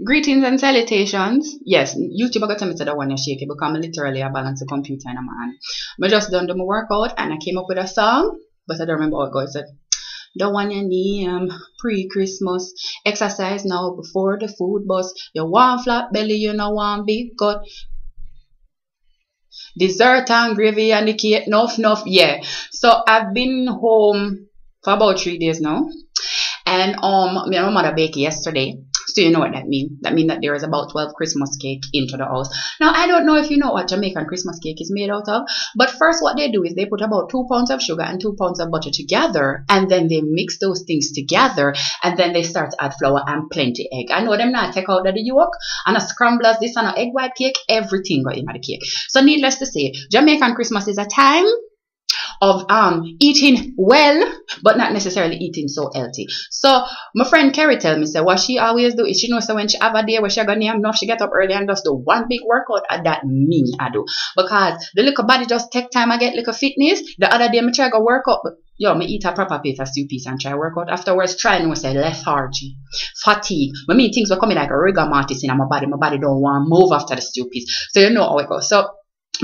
Greetings and salutations. Yes, YouTube got to me to the one you shake it because I literally I balance the computer in my hand. I just done my workout and I came up with a song, but I don't remember what it goes. It said, the one you name pre-Christmas. Exercise now before the food bus. You want flat belly, you know want big gut. Dessert and gravy and the cake, enough. Yeah. So I've been home for about 3 days now. And me and my mother baked yesterday. So you know what that means. That means that there is about 12 Christmas cake into the house. Now I don't know if you know what Jamaican Christmas cake is made out of. But first what they do is they put about 2 pounds of sugar and 2 pounds of butter together. And then they mix those things together. And then they start to add flour and plenty egg. I know them not take out the yolk. And a scramblers, this and a egg white cake. Everything got in the cake. So needless to say, Jamaican Christmas is a time of eating well, but not necessarily eating so healthy. So my friend Carrie tell me, say what she always do is she knows, so when she have a day where she got nyam enough, she get up early and just do one big workout, and that me I do. Because the little body just take time, I get little fitness. The other day I try to work out, but yo, me eat a proper plate of stew piece and try work out. Afterwards, try and say lethargy, fatigue. I mean things will come in like a rigor mortis in my body don't want to move after the stew piece. So you know how it goes. So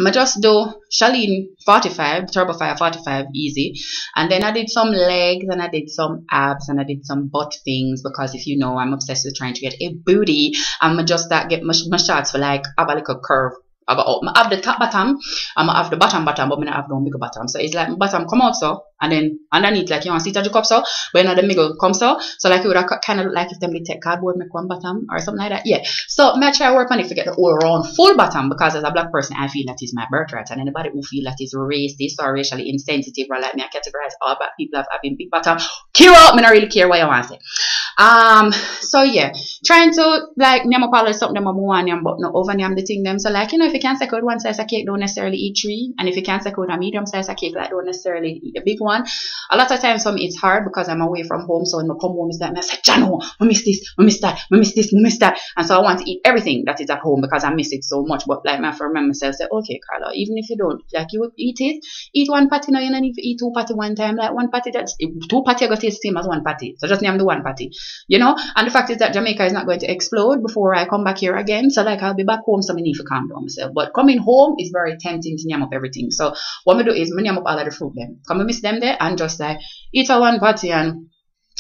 I just do Charlene 45, TurboFire 45 easy. And then I did some legs and I did some abs and I did some butt things because if you know, I'm obsessed with trying to get a booty. I'm just that get my shots for like have a little curve. I have the top bottom, I have the bottom, but I don't have no bigger bottom. So it's like my bottom come out so, and then underneath like you want to see the cup so, but you know the middle come so. So like it would have kind of like if them they take cardboard make one bottom or something like that. Yeah. So I try to work on it to get the whole round full bottom because as a black person I feel that is my birthright, and anybody who feel that is racist or racially insensitive or like me I categorize all black people as having big bottom. Care out, me not really care what you want to say. So yeah, trying to like nyam up all the something them want nyam but no over nyam the thing them. So like you know if you can't take out one slice of cake, don't necessarily eat 3, and if you can't take out a medium size of cake, like don't necessarily eat a big one. A lot of times for me it's hard because I'm away from home, so when I come home it's like I say, Jano, I miss this, I miss that, I miss this, I miss that, and so I want to eat everything that is at home because I miss it so much. But like I have to remember myself, say, okay, Carla, even if you don't like you would eat it, eat one patty now. You don't need to eat 2 patty one time. Like one patty that's 2 patty I got taste the same as 1 patty. So just name the 1 patty. You know, and the fact is that Jamaica is not going to explode before I come back here again. So like I'll be back home, so I need to calm down myself. But coming home is very tempting to nyam up everything. So what I do is I nyam up all of the fruit them. Come and miss them there and just like eat a 1 patty and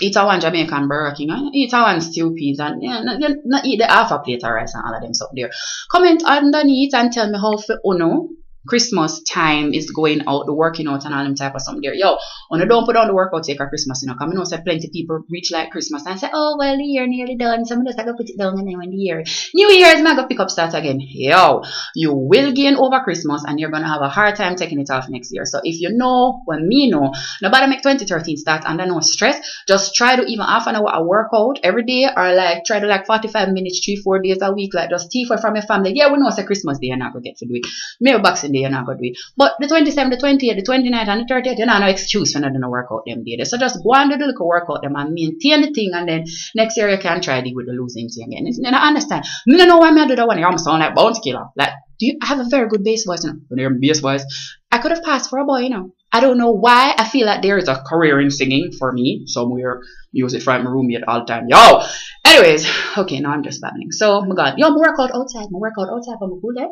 eat a 1 Jamaican Burger King and eat a 1 stew peas and not eat the half a plate of rice and all of them stuff there. Comment underneath and tell me how for Uno Christmas time is going out, the working out and all them type of something there. Yo, when don't put on the workout take a Christmas, you know, because I know say plenty people reach like Christmas and say, oh well the year nearly done, so I'm just gonna put it down and then when the year New Year's I'm gonna pick up start again. Yo, you will gain over Christmas and you're gonna have a hard time taking it off next year. So if you know, well me know, nobody make 2013 start under no stress, just try to even half an hour a workout every day or like try to like 45 minutes 3-4 days a week, like just tea for from your family. Yeah, we know it's a Christmas day you're not gonna get to do it. Maybe Boxing Day you're not gonna do it. But the 27th, the 28th, the 29th, and the 30th, you know, no excuse for not doing a workout them days. So just go and do the little workout them and maintain the thing, and then next year you can try deal with the losing thing again. And I understand. Me don't know why I do that one. You almost sound like Bounce Killer. Like, do you have a very good bass voice? You know? When you're bass voice, I could have passed for a boy, you know. I don't know why. I feel like there is a career in singing for me somewhere. Use it from my roommate all the time. Yo! Anyways, okay, now I'm just babbling. So, my God. Yo, I work out outside. I work out outside for my good day.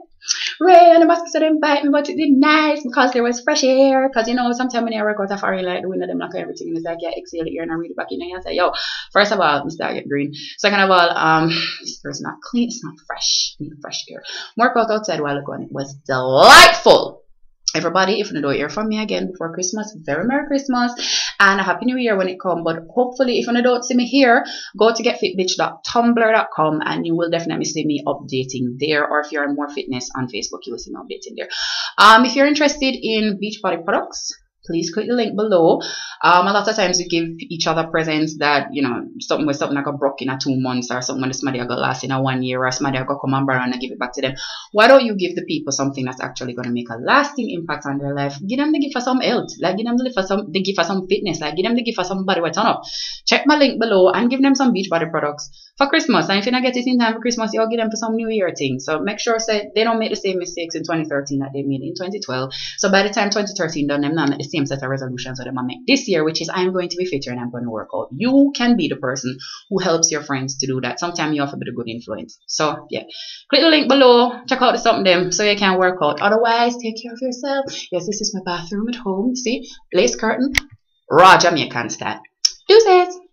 Ray and the mosquitoes didn't bite me, but it did nice because there was fresh air. Because, you know, sometimes when I work out, I feel like the wind of them knock everything. And it's like, yeah, exhale the air and I read it back in and I say, yo, first of all, Mr. Get green. Second of all, this air is not clean. It's not fresh. I need fresh air. Work out outside a while ago and it was delightful. Everybody, if you don't hear from me again before Christmas, very Merry Christmas and a Happy New Year when it comes. But hopefully, if you don't see me here, go to getfitbitch.tumblr.com and you will definitely see me updating there. Or if you're on More Fitness on Facebook, you will see me updating there. If you're interested in Beachbody products, please click the link below. A lot of times we give each other presents that, you know, something that got broke in 2 months or something when somebody got last in 1 year or somebody got come and borrow and give it back to them. Why don't you give the people something that's actually going to make a lasting impact on their life? Give them the gift for some health, like give them the gift for some fitness, like give them the gift for some body weight turn up. Check my link below and give them some Beachbody products. for Christmas. And if you don't get it in time for Christmas, you'll get them for some New Year thing. So make sure say they don't make the same mistakes in 2013 that they made in 2012. So by the time 2013 done, them not make the same set of resolutions that they might make this year, which is I'm going to be fitter and I'm going to work out. You can be the person who helps your friends to do that. Sometimes you have to be the good influence. So yeah, click the link below, check out the something them so you can work out. Otherwise, take care of yourself. Yes, this is my bathroom at home. See, lace curtain, raw Jamaican style. Deuces.